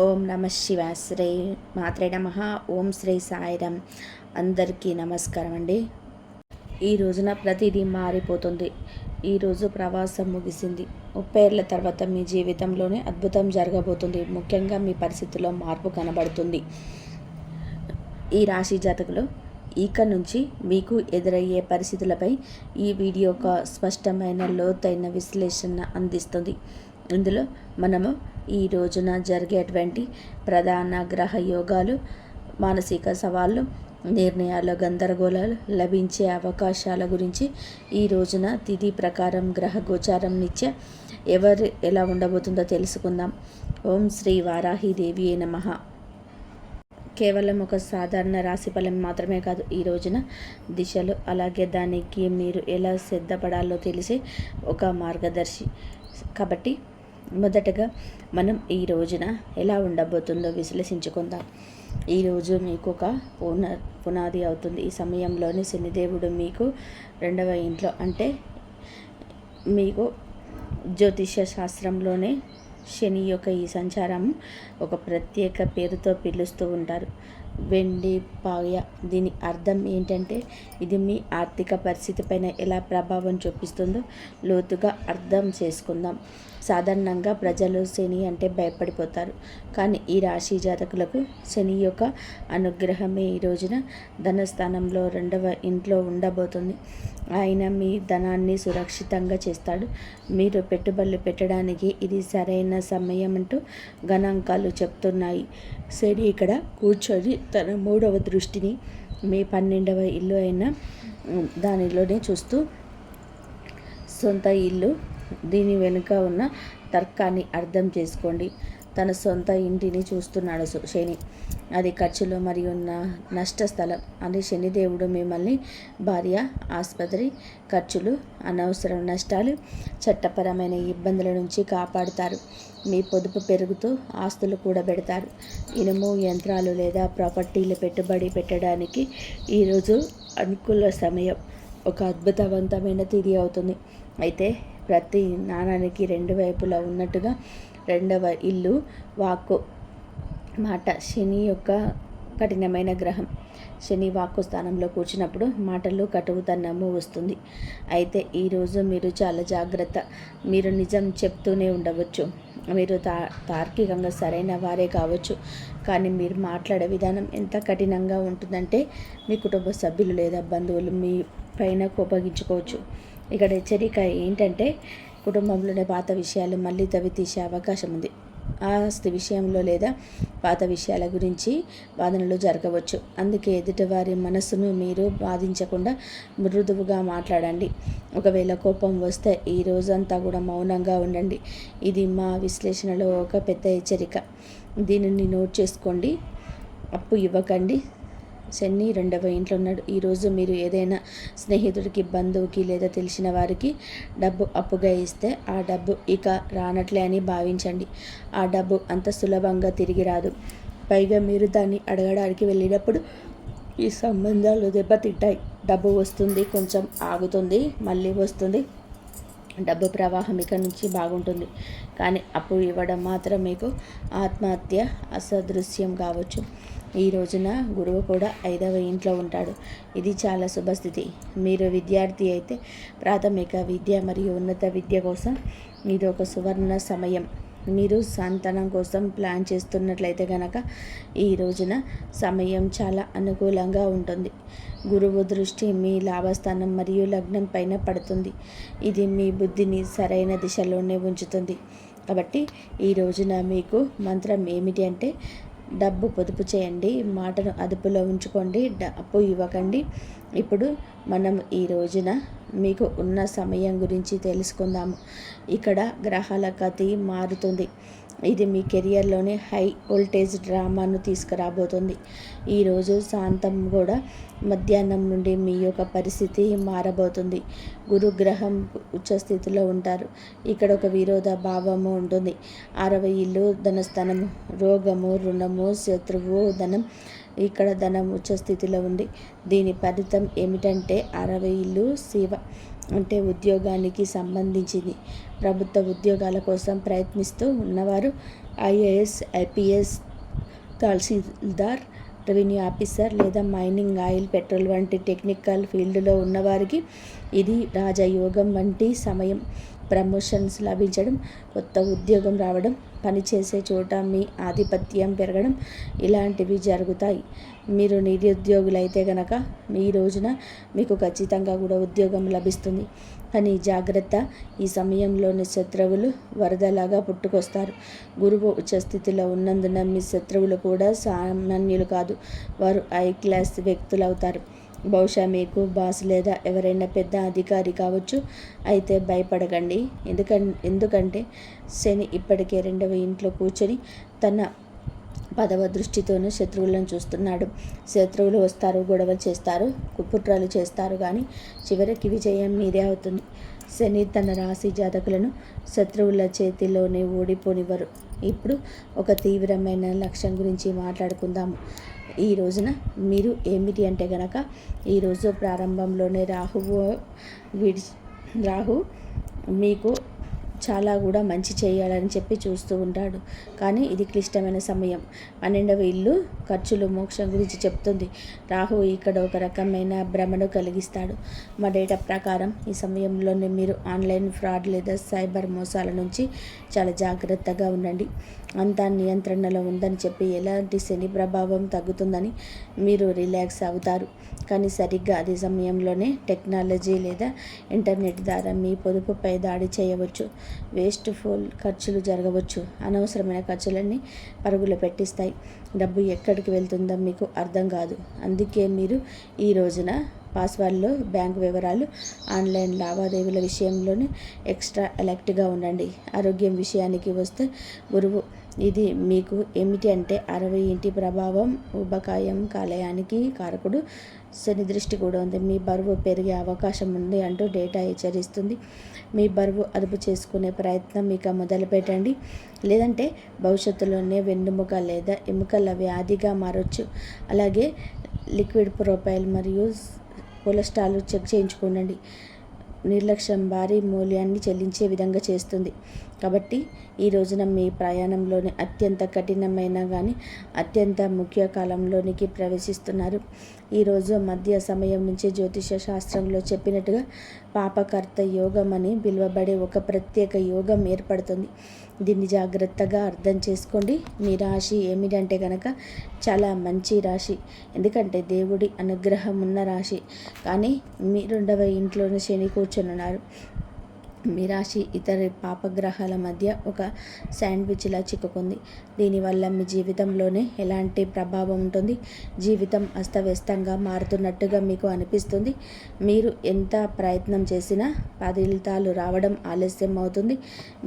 ఓం నమ శివ శ్రీ మాత్రే నమ. ఓం శ్రీ సాయిరామ్. అందరికీ నమస్కారం అండి. ఈ రోజున ప్రతిదీ మారిపోతుంది. ఈరోజు ప్రవాసం ముగిసింది. 30 ఏళ్ల తర్వాత మీ జీవితంలోనే అద్భుతం జరగబోతుంది. ముఖ్యంగా మీ పరిస్థితుల్లో మార్పు కనబడుతుంది. ఈ రాశి జాతకులు ఇక నుంచి మీకు ఎదురయ్యే పరిస్థితులపై ఈ వీడియో ఒక స్పష్టమైన లోతైన విశ్లేషణ అందిస్తుంది. ఇందులో మనము ఈ రోజున జరిగేటువంటి ప్రధాన గ్రహ యోగాలు, మానసిక సవాళ్ళు, నిర్ణయాల గందరగోళాలు, లభించే అవకాశాల గురించి, ఈ రోజున తిథి ప్రకారం గ్రహ గోచారం నిత్య ఎవరు ఎలా ఉండబోతుందో తెలుసుకుందాం. ఓం శ్రీ వారాహిదేవి నమః. కేవలం ఒక సాధారణ రాశిఫలం మాత్రమే కాదు, ఈ రోజున దిశలు, అలాగే దానికి మీరు ఎలా సిద్ధపడాలో తెలిసే ఒక మార్గదర్శి. కాబట్టి మొదటగా మనం ఈ రోజున ఎలా ఉండబోతుందో విశ్లేషించుకుందాం. ఈరోజు మీకు ఒక పునాది అవుతుంది. ఈ సమయంలోని శనిదేవుడు మీకు 2వ ఇంట్లో, అంటే మీకు జ్యోతిష్య శాస్త్రంలోనే శని యొక్క ఈ సంచారం ఒక ప్రత్యేక పేరుతో పిలుస్తూ ఉంటారు, వెండి పాయ. దీని అర్థం ఏంటంటే ఇది మీ ఆర్థిక పరిస్థితి పైన ఎలా ప్రభావం చూపిస్తుందో లోతుగా అర్థం చేసుకుందాం. సాధారణంగా ప్రజలు శని అంటే భయపడిపోతారు, కానీ ఈ రాశి జాతకులకు శని యొక్క అనుగ్రహమే ఈ రోజున ధనస్థానంలో 2వ ఇంట్లో ఉండబోతుంది. ఆయన మీ ధనాన్ని సురక్షితంగా చేస్తాడు. మీరు పెట్టుబడులు పెట్టడానికి ఇది సరైన సమయం అంటూ గణాంకాలు చెప్తున్నాయి. శని ఇక్కడ కూర్చొని తన 3వ దృష్టిని మీ 12వ ఇల్లు అయిన దానిలోనే చూస్తూ, సొంత ఇల్లు, దీని వెనుక ఉన్న తర్కాన్ని అర్థం చేసుకోండి. తన సొంత ఇంటిని చూస్తున్నాడు శని. అది ఖర్చులు మరియు నష్ట స్థలం. అని శనిదేవుడు మిమ్మల్ని భార్య, ఆసుపత్రి ఖర్చులు, అనవసర నష్టాలు, చట్టపరమైన ఇబ్బందుల నుంచి కాపాడుతారు. మీ పొదుపు పెరుగుతూ ఆస్తులు కూడబెడతారు. ఇనుము, యంత్రాలు లేదా ప్రాపర్టీలు పెట్టుబడి పెట్టడానికి ఈరోజు అనుకూల సమయం. ఒక అద్భుతవంతమైన తిథి అవుతుంది. అయితే ప్రతి నాణానికి 2 వైపులా ఉన్నట్టుగా 2వ ఇల్లు, వాక్కు, మాట. శని యొక్క కఠినమైన గ్రహం. శని వాక్కు స్థానంలో కూర్చున్నప్పుడు మాటలు కటువుతనము వస్తుంది. అయితే ఈరోజు మీరు చాలా జాగ్రత్త. మీరు నిజం చెప్తూనే ఉండవచ్చు. మీరు తార్కికంగా సరైన వారే కావచ్చు, కానీ మీరు మాట్లాడే విధానం ఎంత కఠినంగా ఉంటుందంటే మీ కుటుంబ సభ్యులు లేదా బంధువులు మీ పైన కోపగించుకోవచ్చు. ఇక్కడ హెచ్చరిక ఏంటంటే కుటుంబంలోనే పాత విషయాలు మళ్ళీ తవ్వి తీసే అవకాశం ఉంది. ఆస్తి విషయంలో లేదా పాత విషయాల గురించి వాదనలు జరగవచ్చు. అందుకే ఎదుటివారి మనస్సును మీరు బాధించకుండా మృదువుగా మాట్లాడండి. ఒకవేళ కోపం వస్తే ఈ రోజంతా కూడా మౌనంగా ఉండండి. ఇది మా విశ్లేషణలో ఒక పెద్ద హెచ్చరిక. దీనిని నోట్ చేసుకోండి. అప్పు ఇవ్వకండి. శని 2వ ఇంట్లో ఉన్నాడు. ఈరోజు మీరు ఏదైనా స్నేహితుడికి, బంధువుకి లేదా తెలిసిన వారికి డబ్బు అప్పుగా ఇస్తే ఆ డబ్బు ఇక రానట్లే అని భావించండి. ఆ డబ్బు అంత సులభంగా తిరిగి రాదు. పైగా మీరు దాన్ని అడగడానికి వెళ్ళినప్పుడు ఈ సంబంధాలు దెబ్బతింటాయి. డబ్బు వస్తుంది, కొంచెం ఆగుతుంది, మళ్ళీ వస్తుంది. డబ్బు ప్రవాహం ఇక నుంచి బాగుంటుంది, కానీ అప్పు ఇవ్వడం మాత్రం మీకు ఆత్మహత్య అసదృశ్యం కావచ్చు. ఈ రోజున గురువు కూడా 5వ ఇంట్లో ఉంటాడు. ఇది చాలా శుభస్థితి. మీరు విద్యార్థి అయితే ప్రాథమిక విద్య మరియు ఉన్నత విద్య కోసం ఇది ఒక సువర్ణ సమయం. మీరు సంతానం కోసం ప్లాన్ చేస్తున్నట్లయితే కనుక ఈ రోజున సమయం చాలా అనుకూలంగా ఉంటుంది. గురువు దృష్టి మీ లాభస్థానం మరియు లగ్నం పైన పడుతుంది. ఇది మీ బుద్ధిని సరైన దిశలోనే ఉంచుతుంది. కాబట్టి ఈ రోజున మీకు మంత్రం ఏమిటి అంటే డబ్బు పొదుపు చేయండి, మాటను అదుపులో ఉంచుకోండి, అప్పు ఇవ్వకండి. ఇప్పుడు మనం ఈ రోజున మీకు ఉన్న సమయం గురించి తెలుసుకుందాము. ఇక్కడ గ్రహాల గతి మారుతుంది. ఇది మీ కెరియర్లోనే హై వోల్టేజ్ డ్రామాను తీసుకురాబోతుంది. ఈరోజు శాంతం కూడా మధ్యాహ్నం నుండి మీ యొక్క పరిస్థితి మారబోతుంది. గురుగ్రహం ఉచ్చస్థితిలో ఉంటారు. ఇక్కడ ఒక విరోధ భావము ఉంటుంది. 6వ ఇల్లు ధనస్థానము, రోగము, రుణము, శత్రువు, ధనం. ఇక్కడ ధనం ఉచ్చస్థితిలో ఉంది. దీని ఫలితం ఏమిటంటే 6వ ఇల్లు శివ, అంటే ఉద్యోగానికి సంబంధించింది. ప్రభుత్వ ఉద్యోగాల కోసం ప్రయత్నిస్తూ ఉన్నవారు ఐఏఎస్, ఐపీఎస్, తహసీల్దార్, రెవెన్యూ ఆఫీసర్ లేదా మైనింగ్, ఆయిల్, పెట్రోల్ వంటి టెక్నికల్ ఫీల్డ్లో ఉన్నవారికి ఇది రాజయోగం వంటి సమయం. ప్రమోషన్స్ లభించడం, కొత్త ఉద్యోగం రావడం, పనిచేసే చోట మీ ఆధిపత్యం పెరగడం ఇలాంటివి జరుగుతాయి. మీరు నిరుద్యోగులైతే గనక ఈ రోజున మీకు ఖచ్చితంగా కూడా ఉద్యోగం లభిస్తుంది. కానీ జాగ్రత్త, ఈ సమయంలోని శత్రువులు వరదలాగా పుట్టుకొస్తారు. గురువు ఉచ్చస్థితిలో ఉన్నందున మీ శత్రువులు కూడా సామాన్యులు కాదు, వారు హై క్లాస్ వ్యక్తులు అవుతారు. బహుశా మీకు బాస్ లేదా ఎవరైనా పెద్ద అధికారి కావచ్చు. అయితే భయపడకండి, ఎందుకంటే శని ఇప్పటికే 2వ ఇంట్లో కూర్చొని తన 10వ దృష్టితోనూ శత్రువులను చూస్తున్నాడు. శత్రువులు వస్తారు, గొడవలు చేస్తారు, కుట్రలు చేస్తారు, కానీ చివరికి విజయం మీదే అవుతుంది. శని తన రాశి జాతకులను శత్రువుల చేతిలోనే ఓడిపోనివ్వరు. ఇప్పుడు ఒక తీవ్రమైన లక్ష్యం గురించి మాట్లాడుకుందాము. ఈ రోజున మీరు ఏమిటి అంటే గనక ఈరోజు ప్రారంభంలోనే రాహు మీకు చాలా కూడా మంచి చేయాలని చెప్పి చూస్తూ ఉంటాడు. కానీ ఇది క్లిష్టమైన సమయం. 12వ ఇల్లు ఖర్చులు, మోక్షం గురించి చెప్తుంది. రాహు ఇక్కడ ఒక రకమైన భ్రమను కలిగిస్తాడు. మా డేటా ప్రకారం ఈ సమయంలోనే మీరు ఆన్లైన్ ఫ్రాడ్ లేదా సైబర్ మోసాల నుంచి చాలా జాగ్రత్తగా ఉండండి. అంతా నియంత్రణలో ఉందని చెప్పి ఎలాంటి శని ప్రభావం తగ్గుతుందని మీరు రిలాక్స్ అవుతారు. కానీ సరిగ్గా అదే సమయంలోనే టెక్నాలజీ లేదా ఇంటర్నెట్ ద్వారా మీ పొదుపుపై దాడి చేయవచ్చు. వేస్ట్ఫుల్ ఖర్చులు జరగవచ్చు. అనవసరమైన ఖర్చులన్నీ పరుగులు పెట్టిస్తాయి. డబ్బు ఎక్కడికి వెళ్తుందో మీకు అర్థం కాదు. అందుకే మీరు ఈ రోజున పాస్వర్డ్లు, బ్యాంకు వివరాలు, ఆన్లైన్ లావాదేవీల విషయంలోనే ఎక్స్ట్రా అలర్ట్గా ఉండండి. ఆరోగ్యం విషయానికి వస్తే గురువు ఇది మీకు ఏమిటి అంటే 60 ఇంటి ప్రభావం, ఉబకాయం, కాలేయానికి కారకుడు. శని దృష్టి కూడా ఉంది. మీ బరువు పెరిగే అవకాశం ఉంది అంటూ డేటా హెచ్చరిస్తుంది. మీ బరువు అదుపు చేసుకునే ప్రయత్నం ఇక మొదలు పెట్టండి. లేదంటే భవిష్యత్తులోనే వెన్నుముక లేదా ఎముకల వ్యాధిగా మారొచ్చు. అలాగే లిక్విడ్ ప్రొఫైల్ మరియు కొలెస్ట్రాల్ చెక్ చేయించుకోండి. నిర్లక్ష్యం భారీ మూల్యాన్ని చెల్లించే విధంగా చేస్తుంది. కాబట్టి ఈ రోజున మీ ప్రయాణంలోని అత్యంత కఠినమైన కానీ అత్యంత ముఖ్య కాలంలోనికి ప్రవేశిస్తున్నారు. ఈరోజు మధ్య సమయం నుంచి జ్యోతిష శాస్త్రంలో చెప్పినట్టుగా పాపకర్త యోగం అని పిలువబడే ఒక ప్రత్యేక యోగం ఏర్పడుతుంది. దీన్ని జాగ్రత్తగా అర్థం చేసుకోండి. మీ రాశి ఏమిటంటే కనుక చాలా మంచి రాశి, ఎందుకంటే దేవుడి అనుగ్రహం ఉన్న రాశి. కానీ మీ 2వ ఇంట్లోనే శని కూర్చొనున్నారు. మీ రాశి ఇతర పాపగ్రహాల మధ్య ఒక శాండ్విచ్లా చిక్కుకుంది. దీనివల్ల మీ జీవితంలోనే ఎలాంటి ప్రభావం ఉంటుంది? జీవితం అస్తవ్యస్తంగా మారుతున్నట్టుగా మీకు అనిపిస్తుంది. మీరు ఎంత ప్రయత్నం చేసినా ఫలితాలు రావడం ఆలస్యం అవుతుంది.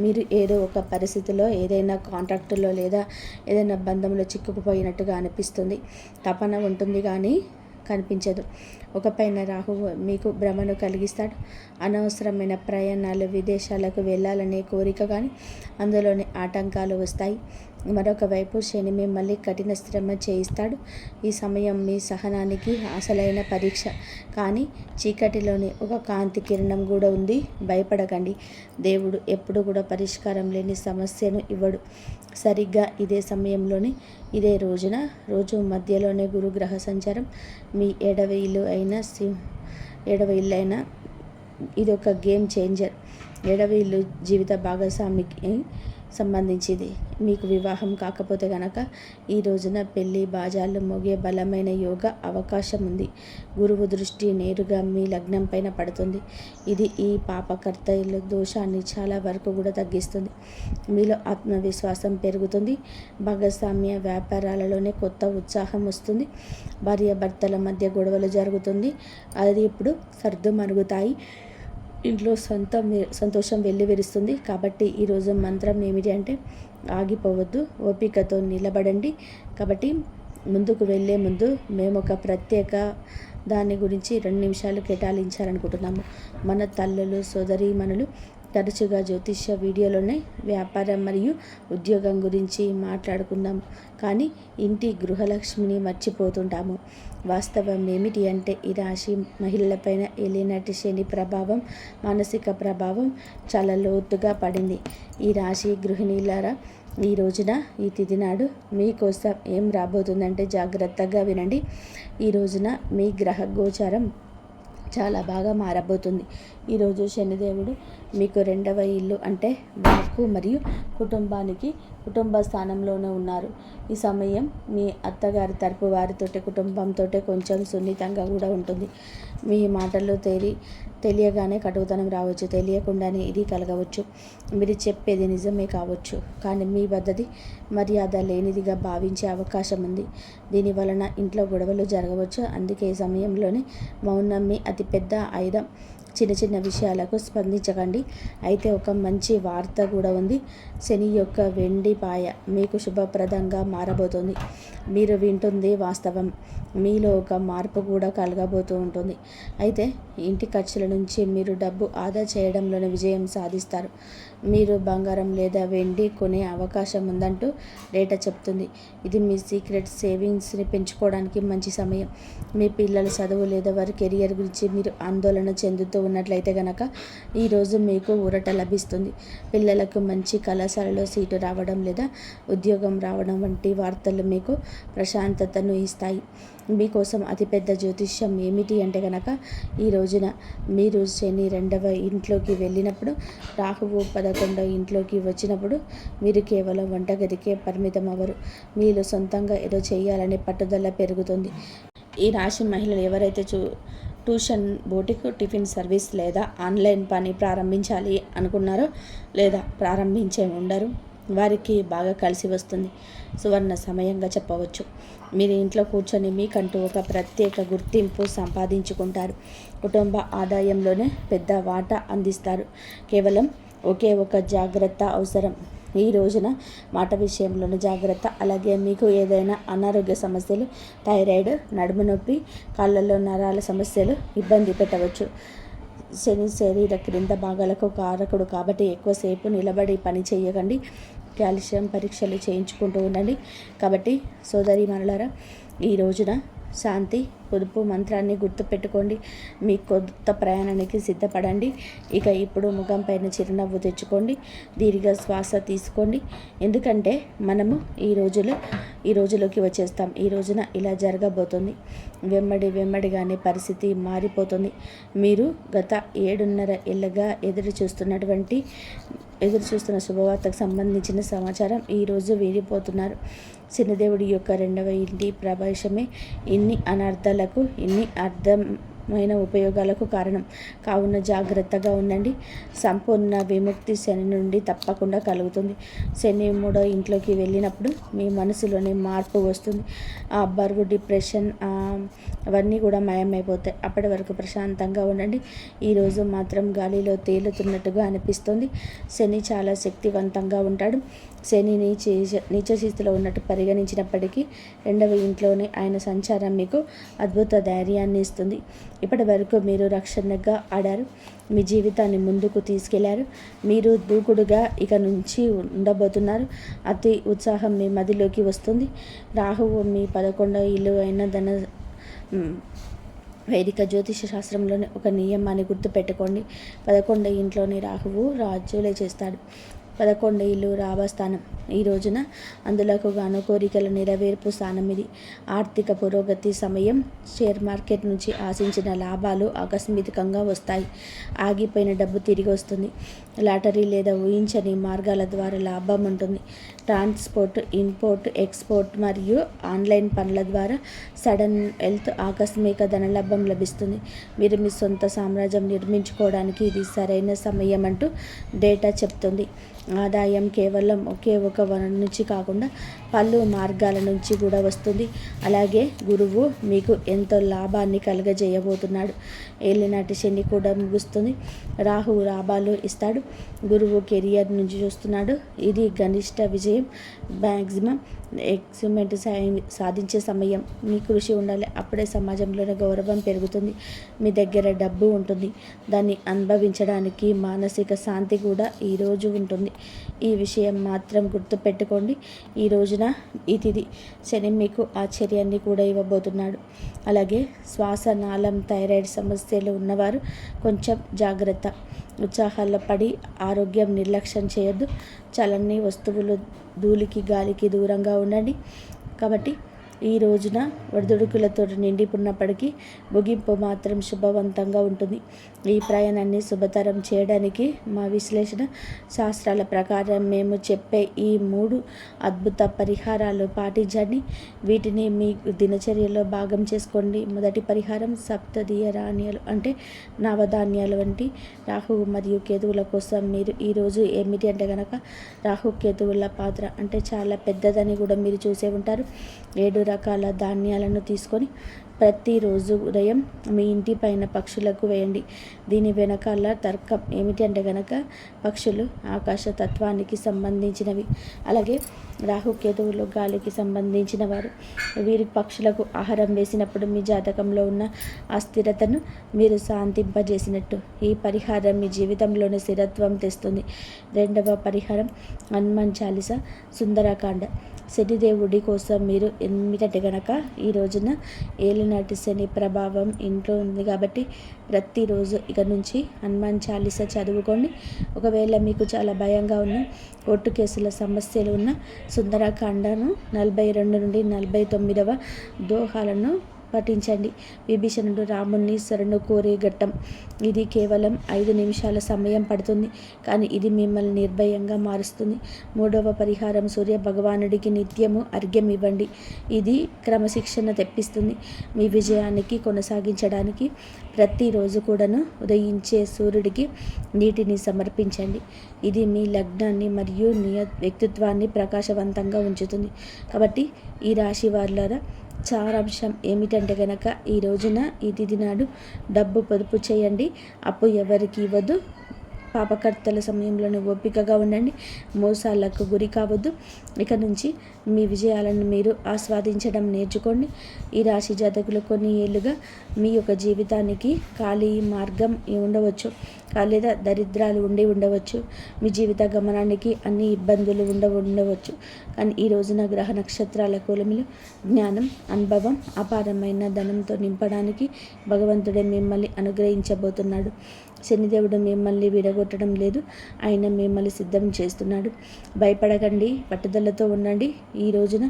మీరు ఏదో ఒక పరిస్థితిలో, ఏదైనా కాంట్రాక్టులో లేదా ఏదైనా బంధంలో చిక్కుకుపోయినట్టుగా అనిపిస్తుంది. తపన ఉంటుంది కానీ కనిపించదు. ఒక పైన రాహువు మీకు భ్రమను కలిగిస్తాడు. అనవసరమైన ప్రయాణాలు, విదేశాలకు వెళ్ళాలనే కోరిక కానీ అందులోని ఆటంకాలు వస్తాయి. మరొక వైపు శని మిమ్మల్ని కఠిన శ్రమ చేయిస్తాడు. ఈ సమయం మీ సహనానికి అసలైన పరీక్ష. కానీ చీకటిలోని ఒక కాంతి కిరణం కూడా ఉంది. భయపడకండి. దేవుడు ఎప్పుడు కూడా పరిష్కారం లేని సమస్యను ఇవ్వడు. సరిగ్గా ఇదే సమయంలోనే ఇదే రోజు మధ్యలోనే గురుగ్రహ సంచారం మీ 7వ ఇల్లు అయిన ఇది ఒక గేమ్ చేంజర్. 7వ ఇల్లు జీవిత భాగస్వామికి సంబంధించింది. మీకు వివాహం కాకపోతే కనుక ఈ రోజున పెళ్లి బాజాలు మోగే బలమైన యోగ అవకాశం ఉంది. గురువు దృష్టి నేరుగా మీ లగ్నం పైన పడుతుంది. ఇది ఈ పాపకర్తల దోషాన్ని చాలా వరకు కూడా తగ్గిస్తుంది. మీలో ఆత్మవిశ్వాసం పెరుగుతుంది. భాగస్వామ్య వ్యాపారాలలోనే కొత్త ఉత్సాహం వస్తుంది. భార్యాభర్తల మధ్య గొడవలు జరుగుతుంది, అది ఇప్పుడు సర్దుమణుగుతాయి. ఇంట్లో సంతోషం వెల్లివిరుస్తుంది. కాబట్టి ఈరోజు మంత్రం ఏమిటి అంటే ఆగిపోవద్దు, ఓపికతో నిలబడండి. కాబట్టి ముందుకు వెళ్ళే ముందు మేము ఒక ప్రత్యేక దాని గురించి 2 నిమిషాలు కేటాయించాలనుకుంటున్నాము. మన తల్లులు, సోదరీమణులు తరచుగా జ్యోతిష్య వీడియోలోనే వ్యాపారం మరియు ఉద్యోగం గురించి మాట్లాడుకుందాం, కానీ ఇంటి గృహలక్ష్మిని మర్చిపోతుంటాము. వాస్తవం ఏమిటి అంటే ఈ రాశి మహిళలపైన ఏలినాటి శని ప్రభావం, మానసిక ప్రభావం చాలా లోతుగా పడింది. ఈ రాశి గృహిణీలారా, ఈ రోజున ఈ తిథి నాడు మీకోసం ఏం రాబోతుందంటే జాగ్రత్తగా వినండి. ఈ రోజున మీ గ్రహ గోచారం చాలా బాగా మారబోతుంది. ఈరోజు శనిదేవుడు మీకు 2వ ఇల్లు అంటే వాక్కు మరియు కుటుంబ స్థానంలోనే ఉన్నారు. ఈ సమయం మీ అత్తగారి తరపు వారితోటి కుటుంబంతో కొంచెం సున్నితంగా కూడా ఉంటుంది. మీ మాటల్లో తెలియగానే కటుతనం రావచ్చు, తెలియకుండానే ఇది కలగవచ్చు. మీరు చెప్పేది నిజమే కావచ్చు, కానీ మీ పద్ధతి మర్యాద లేనిదిగా భావించే అవకాశం ఉంది. దీని వలన ఇంట్లో గొడవలు జరగవచ్చు. అందుకే ఈ సమయంలోనే మౌనం మీ అతిపెద్ద ఆయుధం. చిన్న చిన్న విషయాలకు స్పందించకండి. అయితే ఒక మంచి వార్త కూడా ఉంది. శని యొక్క వెండి పాయ మీకు శుభప్రదంగా మారబోతుంది. మీరు వింటుంది వాస్తవం. మీలో ఒక మార్పు కూడా కలగబోతూ ఉంటుంది. అయితే ఇంటి ఖర్చుల నుంచి మీరు డబ్బు ఆదా చేయడంలోనే విజయం సాధిస్తారు. మీరు బంగారం లేదా వెండి కొనే అవకాశం ఉందంటూ డేటా చెప్తుంది. ఇది మీ సీక్రెట్ సేవింగ్స్ని పెంచుకోవడానికి మంచి సమయం. మీ పిల్లల చదువు లేదా వారి కెరియర్ గురించి మీరు ఆందోళన చెందుతూ ఉన్నట్లయితే కనుక ఈరోజు మీకు ఊరట లభిస్తుంది. పిల్లలకు మంచి కళాశాలలో సీటు రావడం లేదా ఉద్యోగం రావడం వంటి వార్తలు మీకు ప్రశాంతతను ఇస్తాయి. మీకోసం అతిపెద్ద జ్యోతిష్యం ఏమిటి అంటే కనుక ఈ రోజున మీరు శని 2వ ఇంట్లోకి వెళ్ళినప్పుడు, రాహువు 11వ ఇంట్లోకి వచ్చినప్పుడు మీరు కేవలం వంటగదికే పరిమితం అవ్వరు. మీరు సొంతంగా ఏదో చేయాలనే పట్టుదల పెరుగుతుంది. ఈ రాశి మహిళలు ఎవరైతే ట్యూషన్, బోటిక్, టిఫిన్ సర్వీస్ లేదా ఆన్లైన్ పని ప్రారంభించాలి అనుకున్నారో లేదా ప్రారంభించే ఉండరు, వారికి బాగా కలిసి వస్తుంది. సువర్ణ సమయంగా చెప్పవచ్చు. మీరు ఇంట్లో కూర్చొని మీకంటూ ఒక ప్రత్యేక గుర్తింపు సంపాదించుకుంటారు. కుటుంబ ఆదాయంలోనే పెద్ద వాటా అందిస్తారు. కేవలం ఒకే ఒక జాగ్రత్త అవసరం. ఈ రోజున మాట విషయంలోనూ జాగ్రత్త. అలాగే మీకు ఏదైనా అనారోగ్య సమస్యలు, థైరాయిడ్, నడుము నొప్పి, కాళ్ళల్లో నరాల సమస్యలు ఇబ్బంది పెట్టవచ్చు. శని శరీర క్రింద భాగాలకు కారకుడు కాబట్టి ఎక్కువసేపు నిలబడి పని చేయకండి. కాల్షియం పరీక్షలు చేయించుకుంటూ ఉండండి. కాబట్టి సోదరీమణులారా, ఈ రోజున శాంతి, పొదుపు మంత్రాన్ని గుర్తుపెట్టుకోండి. మీ కొత్త ప్రయాణానికి సిద్ధపడండి. ఇక ఇప్పుడు ముఖం పైన చిరునవ్వు తెచ్చుకోండి. దీర్ఘ శ్వాస తీసుకోండి. ఎందుకంటే మనము ఈ రోజులోకి వచ్చేస్తాం. ఈ రోజున ఇలా జరగబోతుంది. వెమ్మడిగానే పరిస్థితి మారిపోతుంది. మీరు గత 7.5 ఏళ్ళగా ఎదురు చూస్తున్న శుభవార్తకు సంబంధించిన సమాచారం ఈరోజు వీడిపోతున్నారు. శనిదేవుడి యొక్క 2వ ఇంటి ప్రవేశమే ఇన్ని అనర్థాలకు, ఇన్ని అర్థమైన ఉపయోగాలకు కారణం. కావున జాగ్రత్తగా ఉండండి. సంపూర్ణ విముక్తి శని నుండి తప్పకుండా కలుగుతుంది. శని 3వ ఇంట్లోకి వెళ్ళినప్పుడు మీ మనసులోనే మార్పు వస్తుంది. ఆ బరువు, డిప్రెషన్ అవన్నీ కూడా మాయమైపోతాయి. అప్పటి వరకు ప్రశాంతంగా ఉండండి. ఈరోజు మాత్రం గాలిలో తేలుతున్నట్టుగా అనిపిస్తుంది. శని చాలా శక్తివంతంగా ఉంటాడు. శని నీచ స్థితిలో ఉన్నట్టు పరిగణించినప్పటికీ 2వ ఇంట్లోనే ఆయన సంచారం మీకు అద్భుత ధైర్యాన్ని ఇస్తుంది. ఇప్పటి వరకు మీరు రక్షణగా ఆడారు. మీ జీవితాన్ని ముందుకు తీసుకెళ్లారు. మీరు దూకుడుగా ఇక నుంచి ఉండబోతున్నారు. అతి ఉత్సాహం మీ మదిలోకి వస్తుంది. రాహువు మీ 11వ ఇల్లు అయిన వైదిక జ్యోతిష శాస్త్రంలోని ఒక నియమాన్ని గుర్తుపెట్టుకోండి. 11వ ఇంట్లోని రాహువు రాజ్యులే చేస్తాడు. 11వ ఇల్లు రాభస్థానం. ఈ రోజున అందులకు గాను కోరికల నెరవేర్పు స్థానం ఇది. ఆర్థిక పురోగతి సమయం. షేర్ మార్కెట్ నుంచి ఆశించిన లాభాలు ఆకస్మికంగా వస్తాయి. ఆగిపోయిన డబ్బు తిరిగి వస్తుంది. లాటరీ లేదా ఊహించని మార్గాల ద్వారా లాభం ఉంటుంది. ట్రాన్స్పోర్ట్, ఇంపోర్ట్, ఎక్స్పోర్ట్ మరియు ఆన్లైన్ పనుల ద్వారా సడన్ వెల్త్, ఆకస్మిక ధనలాభం లభిస్తుంది. మీరు మీ సొంత సామ్రాజ్యం నిర్మించుకోవడానికి ఇది సరైన సమయం అంటూ డేటా చెప్తుంది. ఆదాయం కేవలం ఒకే ఒక వనరు నుంచి కాకుండా పలు మార్గాల నుంచి కూడా వస్తుంది. అలాగే గురువు మీకు ఎంతో లాభాన్ని కలుగజేయబోతున్నాడు. ఏలినాటి శని కూడా ముగుస్తుంది. రాహువు లాభాలు ఇస్తాడు. గురువు కెరియర్ నుంచి చూస్తున్నాడు. ఇది గరిష్ట విజయం, మ్యాక్సిమం ఎక్స్మెంట్ సాధించే సమయం. మీ కృషి ఉండాలి. అప్పుడే సమాజంలోనే గౌరవం పెరుగుతుంది. మీ దగ్గర డబ్బు ఉంటుంది. దాన్ని అనుభవించడానికి మానసిక శాంతి కూడా ఈరోజు ఉంటుంది. ఈ విషయం మాత్రం గుర్తుపెట్టుకోండి. ఈ రోజున ఈ తిథి శని మీకు ఆశ్చర్యాన్ని కూడా ఇవ్వబోతున్నాడు. అలాగే శ్వాసనాళం, థైరాయిడ్ సమస్యలు ఉన్నవారు కొంచెం జాగ్రత్త. ఉత్సాహాల్లో పడి ఆరోగ్యం నిర్లక్ష్యం చేయొద్దు. చలని వస్తువులు, ధూళికి గాలికి దూరంగా ఉండండి. కాబట్టి ఈ రోజున ఒడిదుడుకులతో నిండిపోయినప్పటికీ ముగింపు మాత్రం శుభవంతంగా ఉంటుంది. ఈ ప్రయాణాన్ని శుభతరం చేయడానికి మా విశ్లేషణ శాస్త్రాల ప్రకారం మేము చెప్పే ఈ 3 అద్భుత పరిహారాలు పాటించండి. వీటిని మీ దినచర్యలో భాగం చేసుకోండి. మొదటి పరిహారం సప్తదీయ ధాన్యాలు అంటే నవధాన్యాలు వంటి రాహువు మరియు కేతువుల కోసం మీరు ఈరోజు ఏమిటి అంటే కనుక రాహు కేతువుల పాత్ర అంటే చాలా పెద్దదని కూడా మీరు చూసే ఉంటారు. 7 రకాల ధాన్యాలను తీసుకొని ప్రతిరోజు ఉదయం మీ ఇంటి పైన పక్షులకు వేయండి. దీని వెనకాల తర్కం ఏమిటి అంటే కనుక పక్షులు ఆకాశ తత్వానికి సంబంధించినవి, అలాగే రాహుకేతువులు గాలికి సంబంధించిన వారు. వీరి పక్షులకు ఆహారం వేసినప్పుడు మీ జాతకంలో ఉన్న అస్థిరతను మీరు శాంతింపజేసినట్టు. ఈ పరిహారం మీ జీవితంలోని స్థిరత్వం తెస్తుంది. రెండవ పరిహారం హనుమాన్ చాలీస సుందరకాండ. శనిదేవుడి కోసం మీరు ఏమిటంటే కనుక ఈ రోజున ఏలినాటి శని ప్రభావం ఇంట్లో ఉంది కాబట్టి ప్రతిరోజు ఇక నుంచి హనుమాన్ చాలీస చదువుకోండి. ఒకవేళ మీకు చాలా భయంగా ఉన్న కోర్టు కేసుల సమస్యలు ఉన్న సుందరకాండను 42 నుండి 49వ దోహాలను పఠించండి. విభీషణుడు రాముణ్ణి శరణు కోరే ఘట్టం ఇది. కేవలం 5 నిమిషాల సమయం పడుతుంది, కానీ ఇది మిమ్మల్ని నిర్భయంగా మారుస్తుంది. మూడవ పరిహారం సూర్య భగవానుడికి నిత్యము అర్ఘ్యం ఇవ్వండి. ఇది క్రమశిక్షణ తెప్పిస్తుంది. మీ విజయానికి కొనసాగించడానికి ప్రతిరోజు కూడాను ఉదయించే సూర్యుడికి నీటిని సమర్పించండి. ఇది మీ లగ్నాన్ని మరియు వ్యక్తిత్వాన్ని ప్రకాశవంతంగా ఉంచుతుంది. కాబట్టి ఈ రాశి వాళ్ళ సారాంశం ఏమిటంటే కనుక ఈ రోజున ఈ తిథి నాడు డబ్బు పొదుపు చేయండి. అప్పు ఎవరికి ఇవ్వద్దు. పాపకర్తల సమయంలోనే ఓపికగా ఉండండి. మోసాలకు గురి కావద్దు. ఇక నుంచి మీ విజయాలను మీరు ఆస్వాదించడం నేర్చుకోండి. ఈ రాశి జాతకులు కొన్ని ఏళ్ళుగా మీ యొక్క జీవితానికి ఖాళీ మార్గం ఉండవచ్చు, లేదా దరిద్రాలు ఉండవచ్చు. మీ జీవిత గమనానికి అన్ని ఇబ్బందులు ఉండవచ్చు. కానీ ఈ రోజున గ్రహ నక్షత్రాల కూలమిలు జ్ఞానం, అనుభవం, అపారమైన ధనంతో నింపడానికి భగవంతుడే మిమ్మల్ని అనుగ్రహించబోతున్నాడు. శనిదేవుడు మిమ్మల్ని విడగొట్టడం లేదు, ఆయన మిమ్మల్ని సిద్ధం చేస్తున్నాడు. భయపడకండి, పట్టుదలతో ఉండండి. ఈ రోజున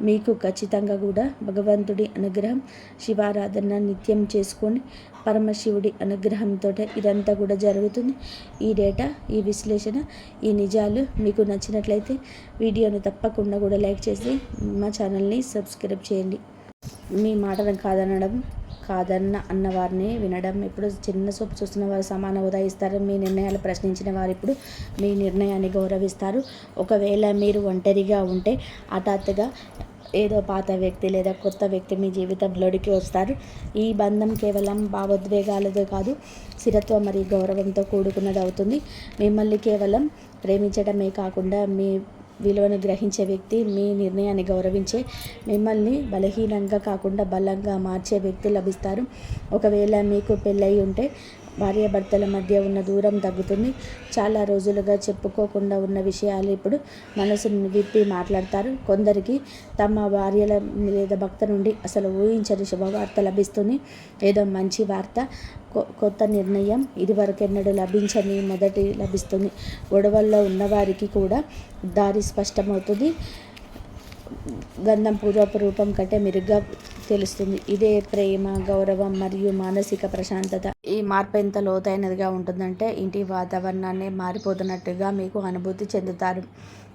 మీకు ఖచ్చితంగా కూడా భగవంతుడి అనుగ్రహం, శివారాధన నిత్యం చేసుకోండి. పరమశివుడి అనుగ్రహంతో ఇదంతా కూడా జరుగుతుంది. ఈ డేటా, ఈ విశ్లేషణ, ఈ నిజాలు మీకు నచ్చినట్లయితే వీడియోను తప్పకుండా కూడా లైక్ చేసి మా ఛానల్ని సబ్స్క్రైబ్ చేయండి. మీ మాటలను కాదన్న అన్నవారిని వినడం. ఇప్పుడు చిన్న చూపు చూస్తున్న వారు సమాన ఉదయిస్తారు. మీ నిర్ణయాలు ప్రశ్నించిన వారు ఇప్పుడు మీ నిర్ణయాన్ని గౌరవిస్తారు. ఒకవేళ మీరు ఒంటరిగా ఉంటే హఠాత్తుగా ఏదో పాత వ్యక్తి లేదా కొత్త వ్యక్తి మీ జీవితంలోకి వస్తారు. ఈ బంధం కేవలం భావోద్వేగాలతో కాదు, స్థిరత్వం మరియు గౌరవంతో కూడుకున్నది అవుతుంది. మిమ్మల్ని కేవలం ప్రేమించడమే కాకుండా మీ విలువను గ్రహించే వ్యక్తి, మీ నిర్ణయాన్ని గౌరవించే, మిమ్మల్ని బలహీనంగా కాకుండా బలంగా మార్చే వ్యక్తి లభిస్తారు. ఒకవేళ మీకు పెళ్ళయి ఉంటే భార్యాభర్తల మధ్య ఉన్న దూరం తగ్గుతుంది. చాలా రోజులుగా చెప్పుకోకుండా ఉన్న విషయాలు ఇప్పుడు మనసును విప్పి మాట్లాడతారు. కొందరికి తమ భార్యల లేదా భర్త నుండి అసలు ఊహించని శుభవార్త లభిస్తుంది. ఏదో మంచి వార్త, కొత్త నిర్ణయం, ఇదివరకెన్నడూ లభించని మొదటి లభిస్తుంది. గొడవల్లో ఉన్నవారికి కూడా దారి స్పష్టమవుతుంది. గంధం పూర్వపు రూపం కంటే మెరుగ్గా తెలుస్తుంది. ఇదే ప్రేమ, గౌరవం మరియు మానసిక ప్రశాంతత. ఈ మార్పు ఎంత లోతైనదిగా ఉంటుందంటే ఇంటి వాతావరణాన్ని మారిపోతున్నట్టుగా మీకు అనుభూతి చెందుతారు.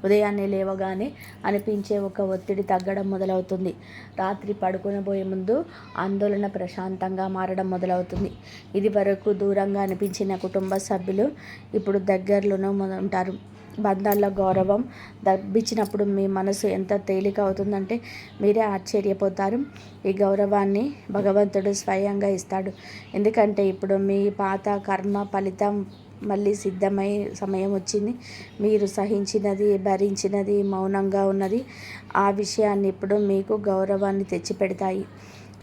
ఉదయాన్నే లేవగానే అనిపించే ఒక ఒత్తిడి తగ్గడం మొదలవుతుంది. రాత్రి పడుకునబోయే ముందు ఆందోళన ప్రశాంతంగా మారడం మొదలవుతుంది. ఇది వరకు దూరంగా అనిపించిన కుటుంబ సభ్యులు ఇప్పుడు దగ్గరలోనూ ఉంటారు. బంధాల్లో గౌరవం దబ్బించినప్పుడు మీ మనసు ఎంత తేలిక అవుతుందంటే మీరే ఆశ్చర్యపోతారు. ఈ గౌరవాన్ని భగవంతుడు స్వయంగా ఇస్తాడు. ఎందుకంటే ఇప్పుడు మీ పాత కర్మ ఫలితం మళ్ళీ సిద్ధమై సమయం వచ్చింది. మీరు సహించినది, భరించినది, మౌనంగా ఉన్నది, ఆ విషయాన్ని ఇప్పుడు మీకు గౌరవాన్ని తెచ్చిపెడతాయి.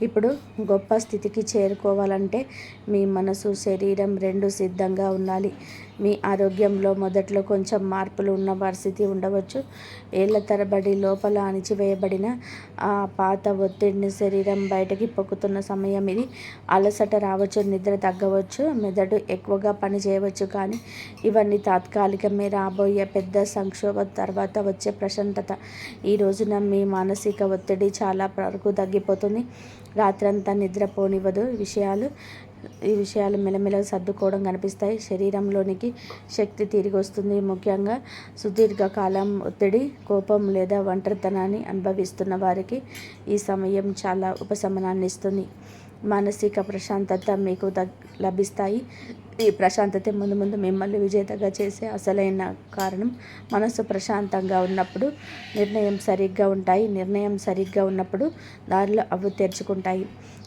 ఇప్పుడు గొప్ప స్థితికి చేరుకోవాలంటే మీ మనసు, శరీరం 2 సిద్ధంగా ఉండాలి. మీ ఆరోగ్యంలో మొదట్లో కొంచెం మార్పులు ఉన్న పరిస్థితి ఉండవచ్చు. ఏళ్ల తరబడి లోపల అణిచివేయబడిన ఆ పాత ఒత్తిడిని శరీరం బయటకి పొక్కుతున్న సమయం ఇది. అలసట రావచ్చు, నిద్ర తగ్గవచ్చు, మెదడు ఎక్కువగా పని చేయవచ్చు. కానీ ఇవన్నీ తాత్కాలికమే. రాబోయే పెద్ద సంక్షోభం తర్వాత వచ్చే ప్రశాంతత. ఈ రోజున మీ మానసిక ఒత్తిడి చాలా వరకు తగ్గిపోతుంది. రాత్రంతా నిద్రపోనివ్వదు. ఈ విషయాలు మెల్లమెల్లగా సర్దుకోవడం కనిపిస్తాయి. శరీరంలోనికి శక్తి తిరిగి వస్తుంది. ముఖ్యంగా సుదీర్ఘకాలం ఒత్తిడి, కోపం లేదా ఒంటరితనాన్ని అనుభవిస్తున్న వారికి ఈ సమయం చాలా ఉపశమనాన్ని ఇస్తుంది. మానసిక ప్రశాంతత మీకు లభిస్తాయి. ఈ ప్రశాంతత ముందు ముందు మిమ్మల్ని విజేతగా చేసే అసలైన కారణం. మనసు ప్రశాంతంగా ఉన్నప్పుడు నిర్ణయం సరిగ్గా ఉన్నప్పుడు దారిలో అవి తెరుచుకుంటాయి.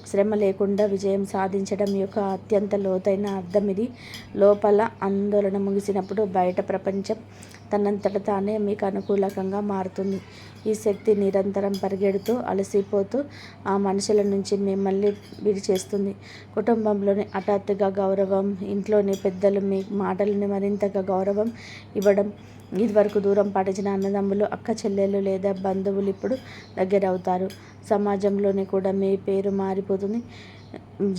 శ్రమ లేకుండా విజయం సాధించడం యొక్క అత్యంత లోతైన అర్థం ఇది. లోపల ఆందోళన ముగిసినప్పుడు బయట ప్రపంచం తనంతట తానే మీకు అనుకూలంగా మారుతుంది. ఈ శక్తి నిరంతరం పరిగెడుతూ అలసిపోతూ ఆ మనుషుల నుంచి మిమ్మల్ని విడిచేస్తుంది. కుటుంబంలోని హఠాత్తుగా గౌరవం, ఇంట్లోని పెద్దలు మీ మాటలని మరింతగా గౌరవం ఇవ్వడం, ఇదివరకు దూరం పాటించిన అన్నదమ్ములు, అక్క చెల్లెలు లేదా బంధువులు ఇప్పుడు దగ్గర అవుతారు. సమాజంలోని కూడా మీ పేరు మారిపోతుంది.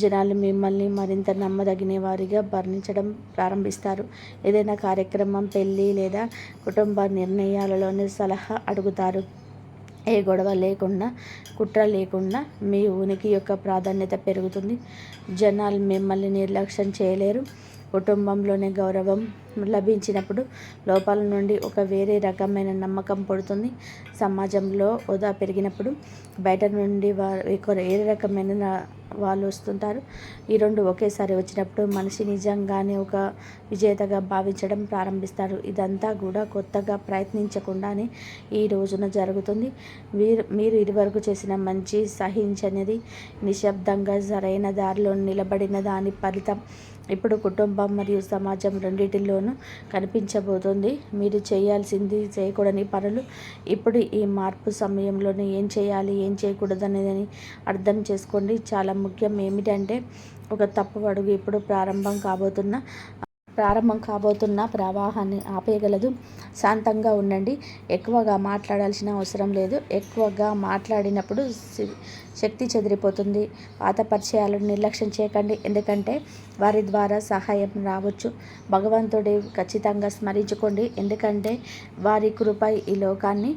జనాలు మిమ్మల్ని మరింత నమ్మదగిన వారిగా వర్ణించడం ప్రారంభిస్తారు. ఏదైనా కార్యక్రమం, పెళ్ళి లేదా కుటుంబ నిర్ణయాలలోని సలహా అడుగుతారు. ఏ గొడవ లేకుండా, కుట్ర లేకుండా మీ ఉనికి యొక్క ప్రాధాన్యత పెరుగుతుంది. జనాలు మిమ్మల్ని నిర్లక్ష్యం చేయలేరు. కుటుంబంలోనే గౌరవం లభించినప్పుడు లోపల నుండి ఒక వేరే రకమైన నమ్మకం పుడుతుంది. సమాజంలో హోదా పెరిగినప్పుడు బయట నుండి వేరే రకమైన వాళ్ళు వస్తుంటారు. ఈ రెండు ఒకేసారి వచ్చినప్పుడు మనిషి నిజంగానే ఒక విజేతగా భావించడం ప్రారంభిస్తారు. ఇదంతా కూడా కొత్తగా ప్రయత్నించకుండానే ఈ రోజున జరుగుతుంది. మీరు ఇదివరకు చేసిన మంచి, సహించనిది, నిశ్శబ్దంగా సరైన దారిలో నిలబడిన దాని ఫలితం ఇప్పుడు కుటుంబం మరియు సమాజం రెండింటిలోనూ కనిపించబోతుంది. మీరు చేయాల్సింది, చేయకూడని పనులు ఇప్పుడు ఈ మార్పు సమయంలోనే ఏం చేయాలి, ఏం చేయకూడదనేది అర్థం చేసుకోండి. చాలా ముఖ్యం ఏమిటంటే ఒక తప్పు అడుగు ఇప్పుడు ప్రారంభం కాబోతున్న ప్రవాహాన్ని ఆపేయగలదు. శాంతంగా ఉండండి. ఎక్కువగా మాట్లాడాల్సిన అవసరం లేదు. ఎక్కువగా మాట్లాడినప్పుడు శక్తి చెదిరిపోతుంది. పాత పరిచయాలను నిర్లక్ష్యం చేయకండి, ఎందుకంటే వారి ద్వారా సహాయం రావచ్చు. భగవంతుడి ఖచ్చితంగా స్మరించుకోండి, ఎందుకంటే వారి కృప ఈ లోకాన్ని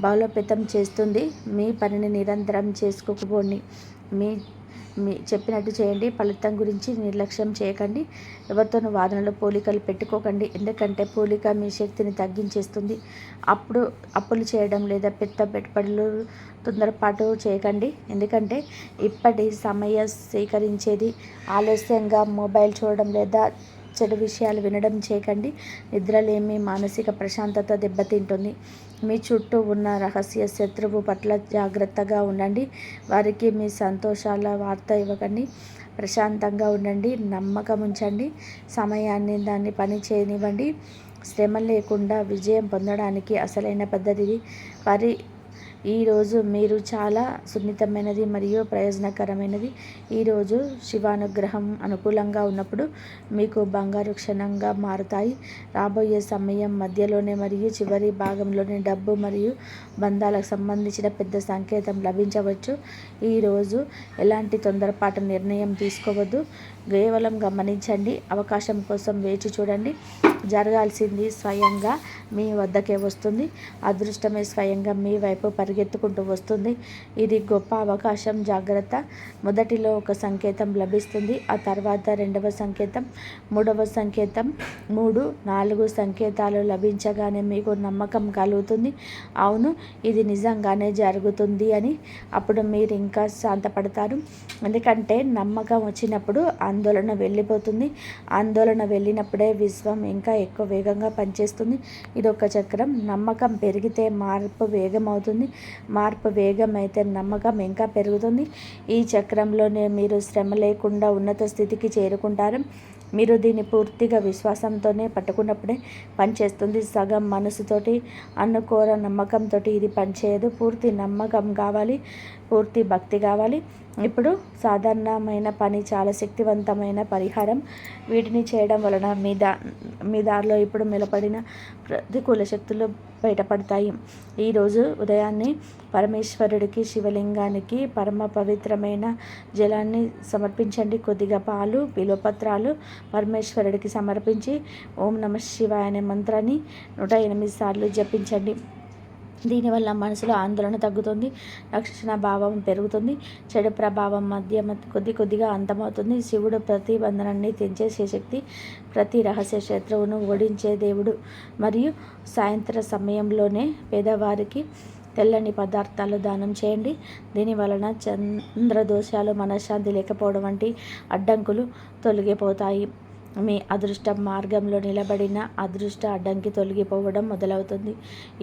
బలోపేతం చేస్తుంది. మీ పనిని నిరంతరం చేసుకోకపోండి. మీ చెప్పినట్టు చేయండి. ఫలితం గురించి నిర్లక్ష్యం చేయకండి. ఎవరితోనూ వాదనలో పోలికలు పెట్టుకోకండి, ఎందుకంటే పోలిక మీ శక్తిని తగ్గించేస్తుంది. అప్పులు చేయడం లేదా పెద్ద పెట్టుబడులు తొందరపాటు చేయకండి, ఎందుకంటే ఇప్పటి సమయం సేకరించేది. ఆలస్యంగా మొబైల్ చూడడం లేదా చెడు విషయాలు వినడం చేయకండి. నిద్రలేమి మానసిక ప్రశాంతత దెబ్బతింటుంది. మీ చుట్టూ ఉన్న రహస్య శత్రువు పట్ల జాగ్రత్తగా ఉండండి. వారికి మీ సంతోషాల వార్త ఇవ్వకండి. ప్రశాంతంగా ఉండండి, నమ్మకం ఉంచండి, సమయాన్ని దాన్ని పని చేయనివ్వండి. శ్రమ లేకుండా విజయం పొందడానికి అసలైన పద్ధతి ఈరోజు మీరు చాలా సున్నితమైనది మరియు ప్రయోజనకరమైనది. ఈరోజు శివానుగ్రహం అనుకూలంగా ఉన్నప్పుడు మీకు బంగారు క్షణంగా మారుతాయి. రాబోయే సమయం మధ్యలోనే మరియు చివరి భాగంలోనే డబ్బు మరియు బంధాలకు సంబంధించిన పెద్ద సంకేతం లభించవచ్చు. ఈరోజు ఎలాంటి తొందరపాటు నిర్ణయం తీసుకోవద్దు. కేవలం గమనించండి, అవకాశం కోసం వేచి చూడండి. జరగాల్సింది స్వయంగా మీ వద్దకే వస్తుంది. అదృష్టమే స్వయంగా మీ వైపు పరిగెత్తుకుంటూ వస్తుంది. ఇది గొప్ప అవకాశం. జాగ్రత్త. మొదటిలో ఒక సంకేతం లభిస్తుంది, ఆ తర్వాత రెండవ సంకేతం, మూడవ సంకేతం. 3, 4 సంకేతాలు లభించగానే మీకు నమ్మకం కలుగుతుంది. అవును, ఇది నిజంగానే జరుగుతుంది అని. అప్పుడు మీరు ఇంకా శాంతపడతారు, ఎందుకంటే నమ్మకం వచ్చినప్పుడు ఆందోళన వెళ్ళిపోతుంది. ఆందోళన వెళ్ళినప్పుడే విశ్వం ఇంకా ఎక్కువ వేగంగా పనిచేస్తుంది. ఇది ఒక చక్రం. నమ్మకం పెరిగితే మార్పు వేగం అవుతుంది. మార్పు వేగం అయితే నమ్మకం ఇంకా పెరుగుతుంది. ఈ చక్రంలోనే మీరు శ్రమ లేకుండా ఉన్నత స్థితికి చేరుకుంటారు. మీరు దీన్ని పూర్తిగా విశ్వాసంతోనే పట్టుకున్నప్పుడే పనిచేస్తుంది. సగం మనసుతోటి, అనుకోర నమ్మకంతో ఇది పనిచేయదు. పూర్తి నమ్మకం కావాలి. పూర్తి భక్తి కావాలి. ఇప్పుడు సాధారణమైన పని చాలా శక్తివంతమైన పరిహారం. వీటిని చేయడం వలన మీ దారిలో ఇప్పుడు నిలబడిన ప్రతికూల శక్తులు బయటపడతాయి. ఈరోజు ఉదయాన్నే పరమేశ్వరుడికి, శివలింగానికి పరమ పవిత్రమైన జలాన్ని సమర్పించండి. కొద్దిగా పాలు, బిల్వపత్రాలు పరమేశ్వరుడికి సమర్పించి ఓం నమః శివాయ అనే మంత్రాన్ని 108 సార్లు జపించండి. దీనివల్ల మనసులో ఆందోళన తగ్గుతుంది, రక్షణ భావం పెరుగుతుంది, చెడు ప్రభావం కొద్దిగా అంతమవుతుంది. శివుడు ప్రతి బంధనాన్ని తెంచేసే శక్తి, ప్రతి రహస్య శత్రువును ఓడించే దేవుడు. మరియు సాయంత్ర సమయంలోనే పేదవారికి తెల్లని పదార్థాలు దానం చేయండి. దీని వలన చంద్రదోషాలు, మనశ్శాంతి లేకపోవడం వంటి అడ్డంకులు తొలగిపోతాయి. మీ అదృష్ట మార్గంలో నిలబడిన అదృష్ట అడ్డంకి తొలగిపోవడం మొదలవుతుంది.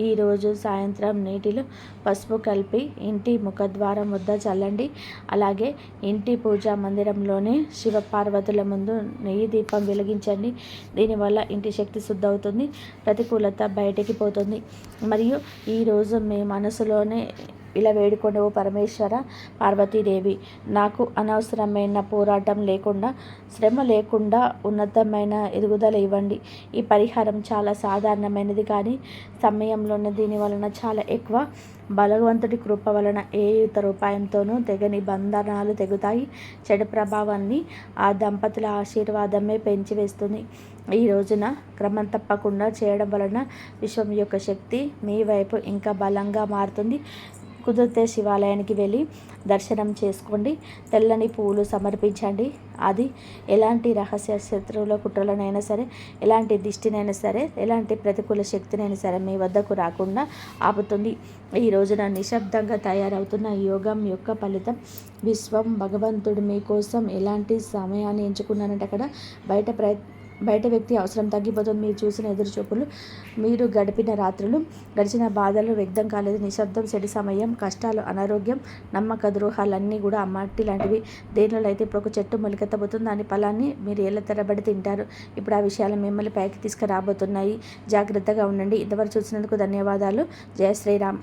ఈరోజు సాయంత్రం నీటిలో పసుపు కలిపి ఇంటి ముఖద్వారం వద్ద చల్లండి. అలాగే ఇంటి పూజా మందిరంలోనే శివపార్వతుల ముందు నెయ్యి దీపం వెలిగించండి. దీనివల్ల ఇంటి శక్తి శుద్ధవుతుంది, ప్రతికూలత బయటికి పోతుంది. మరియు ఈరోజు మీ మనసులోనే ఇలా వేడుకోండి, ఓ పరమేశ్వర, పార్వతీదేవి, నాకు అనవసరమైన పోరాటం లేకుండా, శ్రమ లేకుండా ఉన్నతమైన ఎదుగుదల ఇవ్వండి. ఈ పరిహారం చాలా సాధారణమైనది, కానీ సమయంలోనే దీని వలన చాలా ఎక్కువ బలవంతుడి కృప వలన ఏ ఇతర ఉపాయంతోనూ తెగని బంధనాలు తెగుతాయి. చెడు ప్రభావాన్ని ఆ దంపతుల ఆశీర్వాదమే పెంచివేస్తుంది. ఈ రోజున క్రమం తప్పకుండా చేయడం వలన విశ్వం యొక్క శక్తి మీ వైపు ఇంకా బలంగా మారుతుంది. కుదిరితే శివాలయానికి వెళ్ళి దర్శనం చేసుకోండి. తెల్లని పువ్వులు సమర్పించండి. అది ఎలాంటి రహస్య శత్రువుల కుట్రలనైనా సరే, ఎలాంటి దిష్టినైనా సరే, ఎలాంటి ప్రతికూల శక్తినైనా సరే మీ వద్దకు రాకుండా ఆపుతుంది. ఈ రోజున నిశ్శబ్దంగా తయారవుతున్న యోగం యొక్క ఫలితం. విశ్వం భగవంతుడు మీకోసం ఎలాంటి సమయాన్ని ఎంచుకున్నారంటే అక్కడ బయట వ్యక్తి అవసరం తగ్గిపోతుంది. మీరు చూసిన ఎదురుచూపులు, మీరు గడిపిన రాత్రులు, గడిచిన బాధలు వ్యక్తం కాలేదు. నిశ్శబ్దం, చెడు సమయం, కష్టాలు, అనారోగ్యం, నమ్మక ద్రోహాలన్నీ కూడా ఆ మట్టి లాంటివి. దేనిలో అయితే ఇప్పుడు ఒక చెట్టు మొలకెత్తబోతుంది, దాని ఫలాన్ని మీరు ఏళ్ళ తరబడి తింటారు. ఇప్పుడు ఆ విషయాలు మిమ్మల్ని పైకి తీసుకురాబోతున్నాయి. జాగ్రత్తగా ఉండండి. ఇంతవరకు చూసినందుకు ధన్యవాదాలు. జయ శ్రీరామ్.